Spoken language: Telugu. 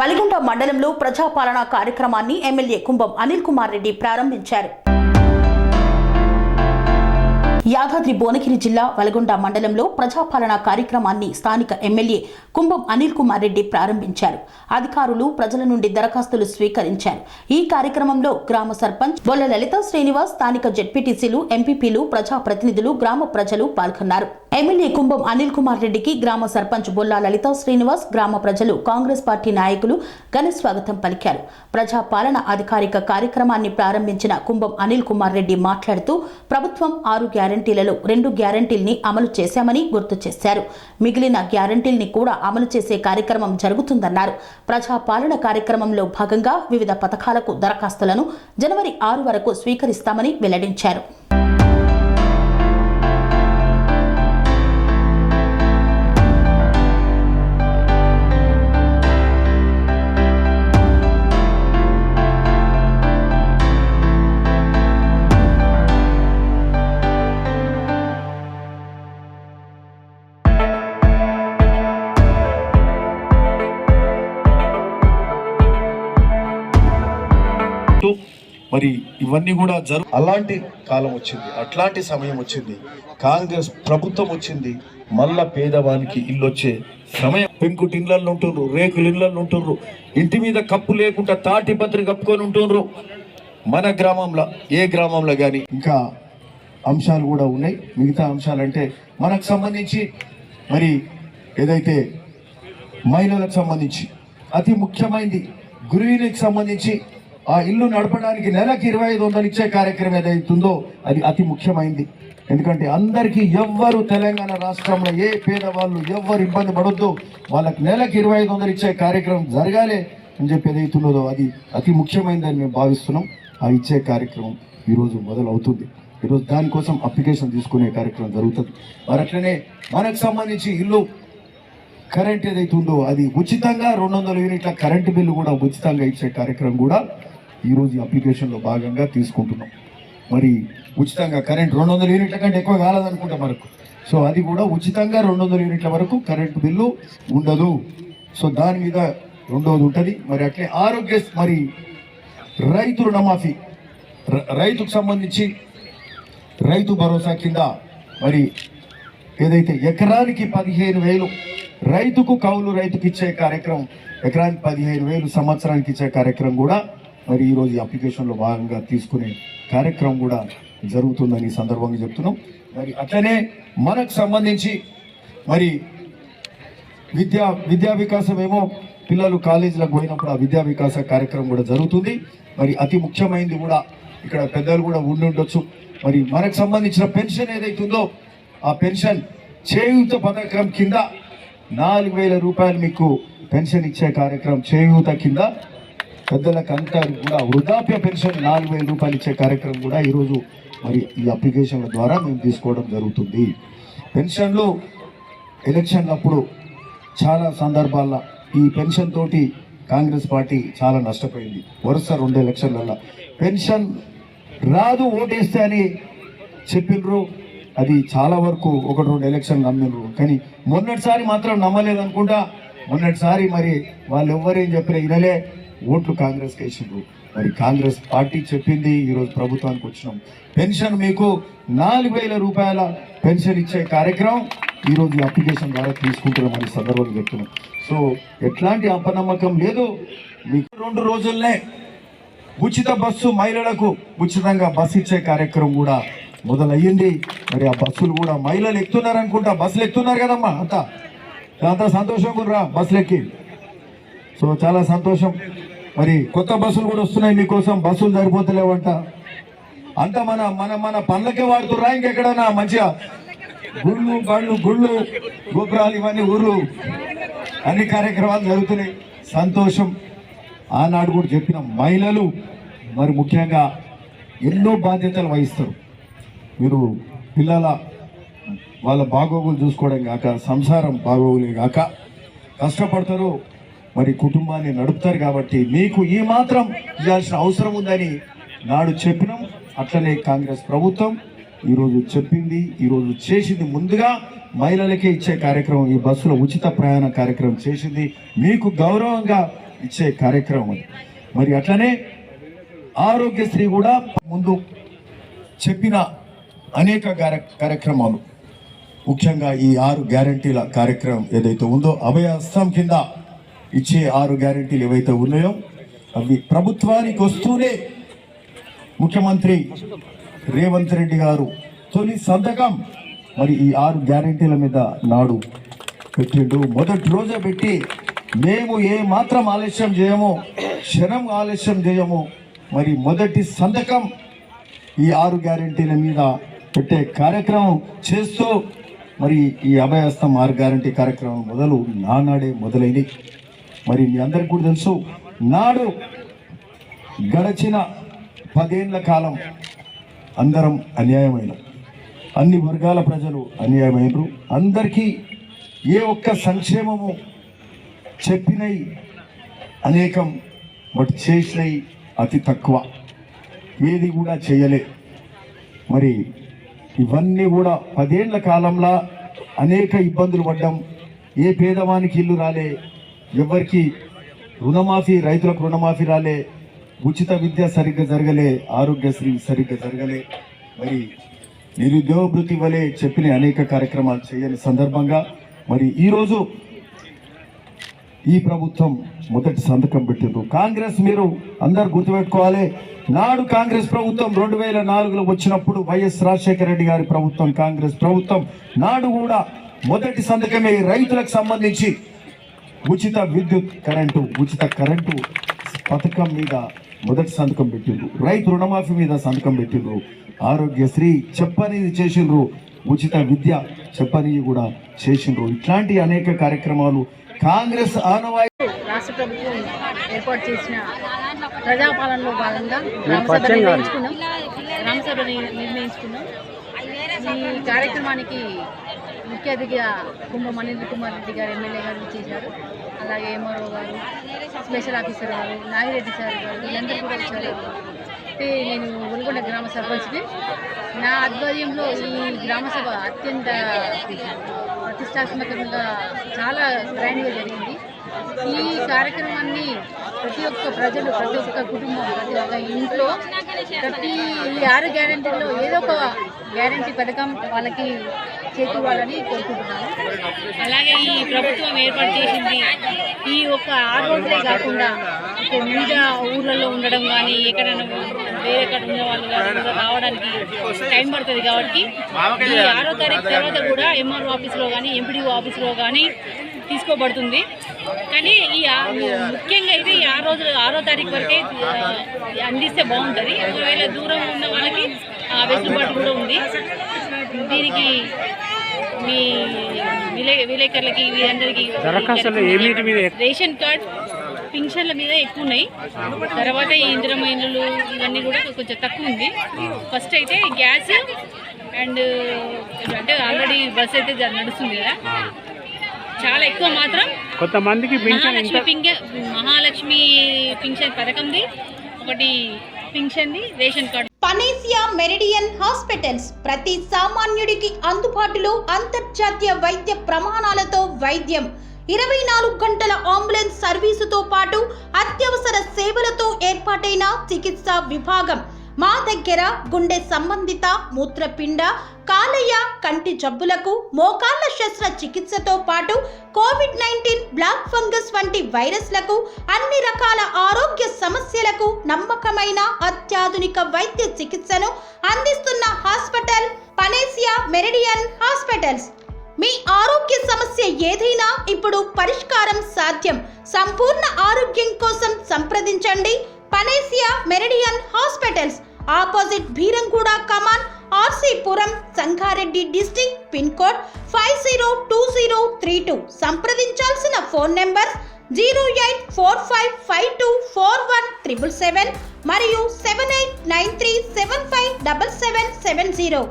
వలిగొండ మండలంలో ప్రజాపాలన కార్యక్రమాన్ని ఎమ్మెల్యే కుంభం అనిల్ కుమార్ రెడ్డి ప్రారంభించారు. యాదాద్రి భువనగిరి జిల్లా వలిగొండ మండలంలో ప్రజాపాలన కార్యక్రమాన్ని స్థానిక ఎమ్మెల్యే కుంభం అనిల్ కుమార్ రెడ్డి ప్రారంభించారు. అధికారులు ప్రజల నుండి దరఖాస్తులు స్వీకరించారు. ఈ కార్యక్రమంలో గ్రామ సర్పంచ్ బొల్ల లలిత శ్రీనివాస్, స్థానిక జెడ్పీటీసీలు, ఎంపీపీలు, ప్రజాప్రతినిధులు, గ్రామ ప్రజలు పాల్గొన్నారు. ఎమ్మెల్యే కుంభం అనిల్ కుమార్ రెడ్డికి గ్రామ సర్పంచ్ బొల్ల లలిత శ్రీనివాస్, గ్రామ ప్రజలు, కాంగ్రెస్ పార్టీ నాయకులు ఘన స్వాగతం పలికారు. ప్రజాపాలన అధికారిక కార్యక్రమాన్ని ప్రారంభించిన కుంభం అనిల్ కుమార్ రెడ్డి మాట్లాడుతూ ప్రభుత్వం 6 గ్యారంటీలలో 2 గ్యారంటీల్ని అమలు చేశామని గుర్తు చేశారు. మిగిలిన గ్యారంటీల్ని కూడా అమలు చేసే కార్యక్రమం జరుగుతుందన్నారు. ప్రజాపాలన కార్యక్రమంలో భాగంగా వివిధ పథకాలకు దరఖాస్తులను జనవరి 6 వరకు స్వీకరిస్తామని వెల్లడించారు. మరి ఇవన్నీ కూడా అలాంటి కాలం వచ్చింది, అట్లాంటి సమయం వచ్చింది. కాంగ్రెస్ ప్రభుత్వం వచ్చింది. మళ్ళా పేదవానికి ఇల్లు వచ్చే సమయం. పెంకుటి ఇళ్లలో ఉంటున్నారు, రేకుల ఇళ్లలో ఉంటున్నారు, ఇంటి మీద కప్పు లేకుండా తాటి పత్రి కప్పుకొని ఉంటున్నారు. మన గ్రామంలో ఏ గ్రామంలో కానీ ఇంకా అంశాలు కూడా ఉన్నాయి. మిగతా అంశాలంటే మనకు సంబంధించి మరి ఏదైతే మహిళలకు సంబంధించి అతి ముఖ్యమైనది, గృహిణికి సంబంధించి ఆ ఇల్లు నడపడానికి నెలకు 2500 ఇచ్చే కార్యక్రమం ఏదైతుందో అది అతి ముఖ్యమైనది. ఎందుకంటే అందరికీ ఎవ్వరు తెలంగాణ రాష్ట్రంలో ఏ పేదవాళ్ళు ఎవ్వరు ఇబ్బంది పడొద్దు, వాళ్ళకి నెలకు 2500 ఇచ్చే కార్యక్రమం జరగాలి అని చెప్పి ఏదైతున్నదో అది అతి ముఖ్యమైనదని మేము భావిస్తున్నాం. ఆ ఇచ్చే కార్యక్రమం ఈరోజు మొదలవుతుంది. ఈరోజు దానికోసం అప్లికేషన్ తీసుకునే కార్యక్రమం జరుగుతుంది. మరి అట్లనే మనకు సంబంధించి ఇల్లు కరెంట్ ఏదైతుందో అది ఉచితంగా 200 యూనిట్ల కరెంటు బిల్లు కూడా ఉచితంగా ఇచ్చే కార్యక్రమం కూడా ఈరోజు అప్లికేషన్లో భాగంగా తీసుకుంటున్నాం. మరి ఉచితంగా కరెంట్ 200 యూనిట్ల కంటే ఎక్కువ కాలేదనుకుంటా మనకు. సో అది కూడా ఉచితంగా 200 యూనిట్ల వరకు కరెంటు బిల్లు ఉండదు. సో దాని మీద రెండోది ఉంటుంది. మరి అట్లే ఆరోగ్య మరి రైతు రుణమాఫీ, రైతుకు సంబంధించి రైతు భరోసా కింద మరి ఏదైతే ఎకరానికి 15,000 రైతుకు కౌలు రైతుకి ఇచ్చే కార్యక్రమం, ఎకరానికి 15,000 సంవత్సరానికి ఇచ్చే కార్యక్రమం కూడా మరి ఈరోజు అప్లికేషన్లో భాగంగా తీసుకునే కార్యక్రమం కూడా జరుగుతుందని ఈ సందర్భంగా చెప్తున్నాం. మరి అట్లనే మనకు సంబంధించి మరి విద్యా వికాసం ఏమో పిల్లలు కాలేజీలకు పోయినప్పుడు ఆ విద్యా వికాస కార్యక్రమం కూడా జరుగుతుంది. మరి అతి ముఖ్యమైనది కూడా ఇక్కడ పెద్దలు కూడా ఉండొచ్చు. మరి మనకు సంబంధించిన పెన్షన్ ఏదైతుందో ఆ పెన్షన్ చేయూత పథకం కింద 4,000 రూపాయలు మీకు పెన్షన్ ఇచ్చే కార్యక్రమం చేయూత కింద పెద్దలకు అంతా కూడా వృద్ధాప్య పెన్షన్ 4,000 రూపాయలు ఇచ్చే కార్యక్రమం కూడా ఈరోజు మరి ఈ అప్లికేషన్ల ద్వారా మేము తీసుకోవడం జరుగుతుంది. పెన్షన్లు ఎలక్షన్లప్పుడు చాలా సందర్భాల్లో ఈ పెన్షన్ తోటి కాంగ్రెస్ పార్టీ చాలా నష్టపోయింది. వరుస 2 ఎలక్షన్లలో పెన్షన్ రాదు ఓటేస్తే అని చెప్పినరు. అది చాలా వరకు 1-2 ఎలక్షన్లు నమ్మినరు. కానీ మొన్నటిసారి మాత్రం నమ్మలేదనుకుంటా. మొన్నటిసారి మరి వాళ్ళు ఎవ్వరేం చెప్పినా వినలే, ఓట్లు కాంగ్రెస్కి వేసిండ్రు. మరి కాంగ్రెస్ పార్టీ చెప్పింది, ఈరోజు ప్రభుత్వానికి వచ్చినాం. పెన్షన్ మీకు 4,000 రూపాయల పెన్షన్ ఇచ్చే కార్యక్రమం ఈరోజు అప్లికేషన్ ద్వారా తీసుకుంటున్నామని సందర్భంగా చెప్తున్నాం. సో ఎట్లాంటి అపనమ్మకం లేదు. మీకు 2 రోజుల్నే ఉచిత బస్సు, మహిళలకు ఉచితంగా బస్సు ఇచ్చే కార్యక్రమం కూడా మొదలయ్యింది. మరి ఆ బస్సులు కూడా మహిళలు ఎక్కుతున్నారు అనుకుంటా. బస్సులు ఎక్కుతున్నారు కదమ్మా, అంతా సంతోషంగా రా బస్సులు ఎక్కి. సో చాలా సంతోషం. మరి కొత్త బస్సులు కూడా వస్తున్నాయి మీకోసం. బస్సులు సరిపోతలేవంట. అంత మన మన మన పనులకే వాడుతుర్రా, ఇంకెక్కడన్నా మంచిగా గుళ్ళు గోపురాలు ఇవన్నీ ఊర్లు అన్ని కార్యక్రమాలు జరుగుతున్నాయి. సంతోషం. ఆనాడు కూడా చెప్పిన మహిళలు మరి ముఖ్యంగా ఎన్నో బాధ్యతలు వహిస్తారు. మీరు పిల్లల వాళ్ళ బాగోగులు చూసుకోవడం కాక, సంసారం బాగోగులే కాక కష్టపడతారు, మరి కుటుంబాన్ని నడుపుతారు. కాబట్టి మీకు ఈ మాత్రం ఇవ్వాల్సిన అవసరం ఉందని నాడు చెప్పినాం. అట్లనే కాంగ్రెస్ ప్రభుత్వం ఈరోజు చెప్పింది, ఈరోజు చేసింది. ముందుగా మహిళలకే ఇచ్చే కార్యక్రమం, ఈ బస్సులో ఉచిత ప్రయాణ కార్యక్రమం చేసింది. మీకు గౌరవంగా ఇచ్చే కార్యక్రమం అది. మరి అట్లనే ఆరోగ్యశ్రీ కూడా ముందు చెప్పిన అనేక కార్యక్రమాలు, ముఖ్యంగా ఈ 6 గ్యారంటీల కార్యక్రమం ఏదైతే ఉందో, అభయహస్తం కింద ఇచ్చే 6 గ్యారంటీలు ఏవైతే ఉన్నాయో అవి ప్రభుత్వానికి వస్తూనే ముఖ్యమంత్రి రేవంత్ రెడ్డి గారు తొలి సంతకం మరి ఈ 6 గ్యారంటీల మీద నాడు పెట్టిండు. మొదటి రోజే పెట్టి మేము ఏ మాత్రం ఆలస్యం చేయము, క్షణం ఆలస్యం చేయము, మరి మొదటి సంతకం ఈ 6 గ్యారంటీల మీద పెట్టే కార్యక్రమం చేస్తూ మరి ఈ అభయహస్తం 6 గ్యారంటీ కార్యక్రమం నాడే మొదలైంది. మరి మీ అందరికీ కూడా తెలుసు, నాడు గడచిన 10 ఏళ్ల కాలం అందరం అన్యాయమైన, అన్ని వర్గాల ప్రజలు అన్యాయమైనరు. అందరికీ ఏ ఒక్క సంక్షేమము చెప్పినవి అనేకం, బట్ చేసినవి అతి తక్కువ, ఏది కూడా చేయలే. మరి ఇవన్నీ కూడా 10 ఏళ్ల కాలంలో అనేక ఇబ్బందులు పడ్డాం. ఏ పేదవానికి ఇల్లు రాలే, ఎవరికి రుణమాఫీ, రైతులకు రుణమాఫీ రాలే, ఉచిత విద్య సరిగ్గా జరగలే, ఆరోగ్యశ్రీ సరిగ్గా జరగలే, మరి నిరుద్యోగ భృతి వలె చెప్పిన అనేక కార్యక్రమాలు చేయని సందర్భంగా మరి ఈరోజు ఈ ప్రభుత్వం మొదటి సంతకం పెట్టిండ్రు. కాంగ్రెస్, మీరు అందరు గుర్తుపెట్టుకోవాలి, నాడు కాంగ్రెస్ ప్రభుత్వం 2004లో వచ్చినప్పుడు వైఎస్ రాజశేఖర రెడ్డి గారి ప్రభుత్వం, కాంగ్రెస్ ప్రభుత్వం నాడు కూడా మొదటి సంతకమే రైతులకు సంబంధించి ఉచిత విద్యుత్ కరెంటు, ఉచిత కరెంటు పథకం మీద మొదటి సంతకం పెట్టిండ్రు. రైతు రుణమాఫీ మీద సంతకం పెట్టిండ్రు. ఆరోగ్యశ్రీ చెప్పనిది చేసిండ్రు, ఉచిత విద్య చెప్పనిది కూడా చేసిండ్రు. ఇట్లాంటి అనేక కార్యక్రమాలు కాంగ్రెస్ ఆనవాయి. రాష్ట్ర ప్రభుత్వం ఏర్పాటు చేసిన ప్రజాపాలనలో భాగంగా గ్రామసభ నిర్ణయించుకున్నాం. ఈ కార్యక్రమానికి ముఖ్య అతిథిగా కుంభం అనిల్ కుమార్ రెడ్డి గారు ఎమ్మెల్యే గారు చేశారు. అలాగే ఎంఆర్ఓ గారు, స్పెషల్ ఆఫీసర్ గారు, నాగిరెడ్డి సార్ గారు, వీళ్ళందరూ కూడా వచ్చారు. నేను గొల్గొండ గ్రామ సర్పంచ్ని. నా ఆధ్వర్యంలో ఈ గ్రామసభ అత్యంత ప్రతిష్టాత్మకంగా చాలా గ్రాండ్గా జరిగింది. ఈ కార్యక్రమాన్ని ప్రతి ఒక్క ప్రజలు, ప్రతి ఒక్క కుటుంబం, ప్రతి ఒక్క ఇంట్లో ఈ 6 గ్యారెంటీల్లో ఏదో ఒక గ్యారెంటీ పథకం వాళ్ళకి చేకూరాలని కోరుకుంటున్నాను. అలాగే ఈ ప్రభుత్వం ఏర్పాటు చేసింది ఈ ఒక్క 6 రోజులే కాకుండా వివిధ ఊర్లలో ఉండడం కానీ, ఎక్కడైనా వేరే ఎక్కడ ఉన్న వాళ్ళు కూడా రావడానికి టైం పడుతుంది. కాబట్టి ఈ 6వ తారీఖు తర్వాత కూడా ఎంఆర్ఓ ఆఫీస్లో కానీ, ఎంపీడీఓ ఆఫీస్లో కానీ తీసుకోబడుతుంది. కానీ ఈ ముఖ్యంగా అయితే ఈ 6వ తారీఖు వరకే అందిస్తే బాగుంటుంది. ఒకవేళ దూరం ఉన్న వాళ్ళకి వెసులుబాటు కూడా ఉంది. దీనికి మీ విలేకరులకి, వీరందరికీ రేషన్ కార్డ్, పింఛన్ల మీద ఎక్కువ ఉన్నాయి. తర్వాత ఈ ఇందిరమ్మ ఇళ్ళు ఇవన్నీ కూడా కొంచెం తక్కువ ఉంది. ఫస్ట్ అయితే గ్యాస్ అండ్ అంటే మహాలక్ష్మి బస్ అయితే నడుస్తుంది కదా, చాలా ఎక్కువ మాత్రం కొంతమందికి మహాలక్ష్మి పింఛన్ పథకంది ఒకటి, పింఛన్ది, ration card. Panacea Meridian hospitals ప్రతి సామాన్యుడికి అందుబాటులో అంతర్జాతీయ వైద్య ప్రమాణాలతో వైద్యం, 24 గంటల అంబులెన్స్ సర్వీసుతో పాటు అత్యవసర సేవలతో ఏర్పాటైన చికిత్సా విభాగం. మా దగ్గర గుండె సంబంధిత, మూత్రపిండ, కాలేయ, కంటి జబ్బులకు, మోకాళ్ల శస్త్ర చికిత్సతో పాటు కోవిడ్-19, బ్లాక్ ఫంగస్ వంటి వైరస్లకు, అన్ని రకాల ఆరోగ్య సమస్యలకు నమ్మకమైన అత్యాధునిక వైద్య చికిత్సను అందిస్తున్న హాస్పిటల్ పనేసియా మెరిడియన్ హాస్పిటల్స్. మీ ఆరోగ్య సమస్య ఏదైనా ఇప్పుడు పరిష్కారం సాధ్యం. సంపూర్ణ ఆరోగ్యం కోసం సంప్రదించండి Panacea Meridian hospitals. Opposite Beeramguda కమాన్, RC Puram, Sangareddy district. Pin code 502032. సంప్రదించాల్సిన ఫోన్ నెంబర్ 0845524177 మరియు 7893757770.